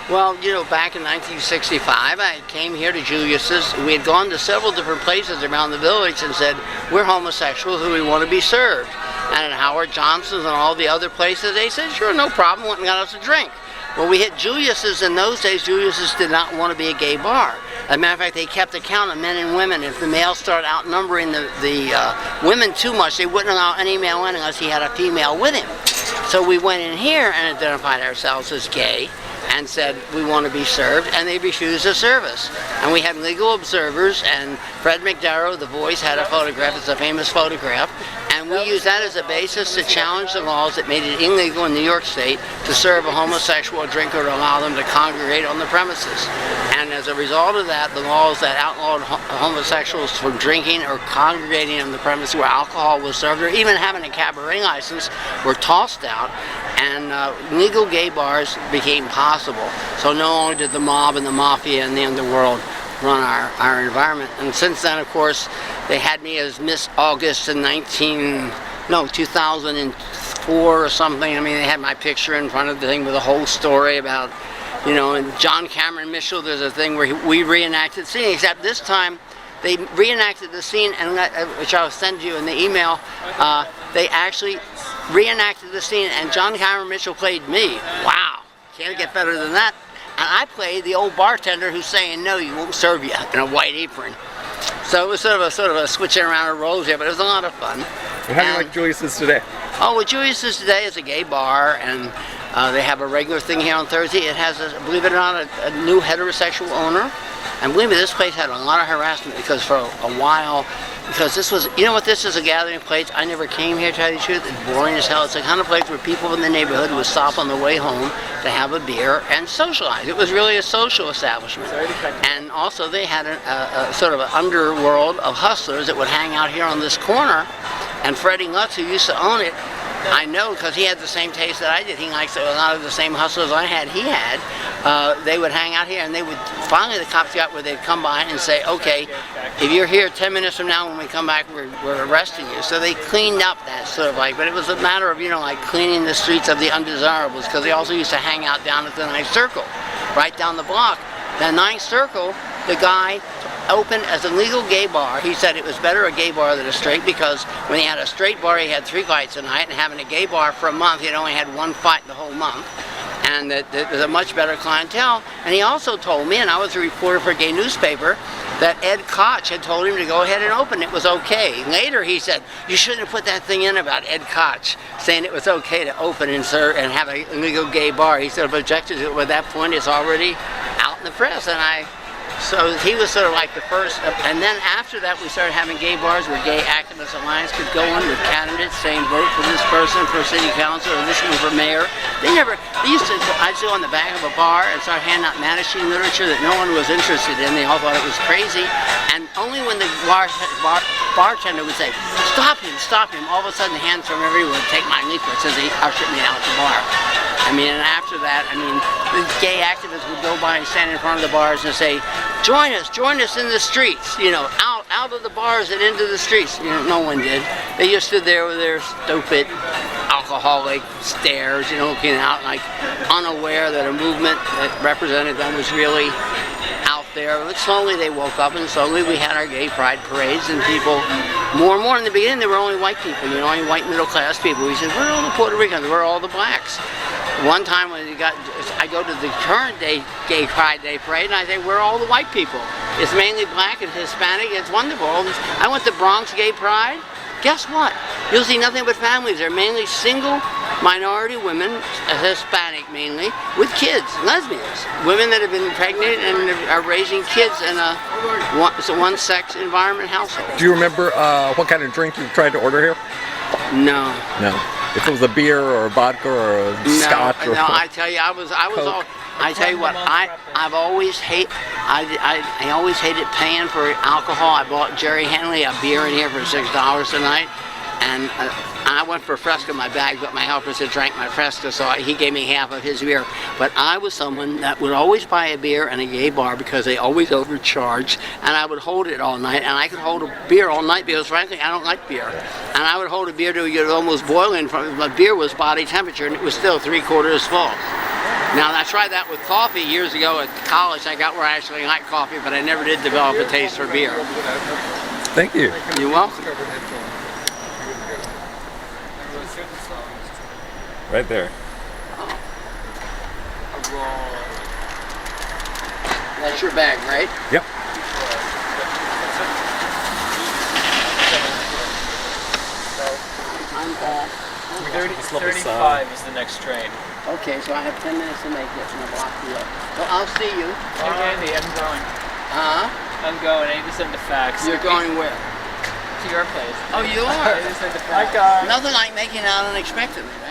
Well, back in 1965, I came here to Julius's. We had gone to several different places around the village and said, we're homosexuals who we want to be served. And at Howard Johnson's and all the other places, they said, sure, no problem, went and got us a drink. Well, we hit Julius's in those days. Julius's did not want to be a gay bar. As a matter of fact, they kept a count of men and women. If the males started outnumbering the women too much, they wouldn't allow any male in unless he had a female with him. So we went in here and identified ourselves as gay and said we want to be served, and they refused to serve us. And we had legal observers, and Fred McDarrow, the voice, had a photograph. It's a famous photograph. And we used that as a basis to challenge the laws that made it illegal in New York State to serve a homosexual a drink or to allow them to congregate on the premises. And as a result of that, the laws that outlawed homosexuals from drinking or congregating on the premises where alcohol was served, or even having a cabaret license, were tossed out, and legal gay bars became possible. So no longer did the mob and the mafia and the underworld run our environment. And since then, of course, they had me as Miss August in 2004 or something. I mean, they had my picture in front of the thing with a whole story about, and John Cameron Mitchell, there's a thing where we reenacted the scene, except this time they reenacted the scene, and which I'll send you in the email. They actually reenacted the scene, and John Cameron Mitchell played me. Wow, can't get better than that. And I played the old bartender who's saying, no, you won't serve you, in a white apron. So it was sort of a switching around of roles here, but it was a lot of fun. And how do you like Julius's today? Oh, well, Julius's today is a gay bar, and they have a regular thing here on Thursday. It has, believe it or not, a new heterosexual owner. And believe me, this place had a lot of harassment because for a while, because this was, this is a gathering place. I never came here, to tell you the truth. It's boring as hell. It's the kind of place where people in the neighborhood would stop on the way home to have a beer and socialize. It was really a social establishment. And also they had a sort of an underworld of hustlers that would hang out here on this corner. And Freddie Lutz, who used to own it, I know because he had the same taste that I did. He likes a lot of the same hustlers I had, he had. They would hang out here, and they would, finally the cops got where they'd come by and say, okay, if you're here 10 minutes from now when we come back, we're arresting you. So they cleaned up that sort of but it was a matter of, like cleaning the streets of the undesirables, because they also used to hang out down at the Ninth Circle, right down the block. The Ninth Circle, the guy opened as a legal gay bar. He said it was better a gay bar than a straight, because when he had a straight bar he had 3 fights a night, and having a gay bar for a month he'd only had 1 fight the whole month, and that there was a much better clientele. And he also told me, and I was a reporter for a gay newspaper, that Ed Koch had told him to go ahead and open. It was okay. Later he said, you shouldn't have put that thing in about Ed Koch saying it was okay to open and serve and have a legal gay bar. He sort of objected to it, but at that point it's already out in the press. And so he was sort of like the first, and then after that we started having gay bars where Gay Activists Alliance could go in with candidates saying vote for this person for city council or this one for mayor. They used to, I'd go on the back of a bar and start handing out Mattachine literature that no one was interested in. They all thought it was crazy, and only when the bartender would say, stop him, all of a sudden hands from everyone would take my leaflets as they ushered me out the bar. And after that, the gay activists would go by and stand in front of the bars and say, join us in the streets, out of the bars and into the streets. No one did. They just stood there with their stupid, alcoholic stares, looking out like unaware that a movement that represented them was really out there. But slowly they woke up, and slowly we had our gay pride parades, and people, more and more. In the beginning there were only white people, only white middle class people. We said, where are all the Puerto Ricans? Where are all the blacks? One time when I go to the current day Gay Pride Day parade, and I say, where are all the white people? It's mainly black and Hispanic. It's wonderful. I went to Bronx Gay Pride. Guess what? You'll see nothing but families. They're mainly single minority women, Hispanic mainly, with kids, lesbians, women that have been pregnant and are raising kids in a one-sex environment household. Do you remember what kind of drink you tried to order here? No. No. If it was a beer or a vodka or a scotch or no, I tell you, I was all. I tell you what, I always hated paying for alcohol. I bought Jerry Henley a beer in here for $6 a night, and I went for a Fresca in my bag, but my helper said drank my Fresca, so he gave me half of his beer. But I was someone that would always buy a beer in a gay bar because they always overcharged, and I would hold it all night, and I could hold a beer all night because frankly I don't like beer. And I would hold a beer till it was almost boiling. My beer was body temperature, and it was still 3/4 full. Now, I tried that with coffee years ago at college. I got where I actually liked coffee, but I never did develop a taste for beer. Thank you. You're welcome. Right there. That's your bag, right? Yep. I'm all. 35 is the next train. Okay, so I have 10 minutes to make this and I'll block you up. Well, I'll see you. Hey, Andy, I'm going. Huh? I'm going. I need to send the fax. You're going where? To your place. Oh, you are? I need to send the fax. Nothing like making it out unexpectedly.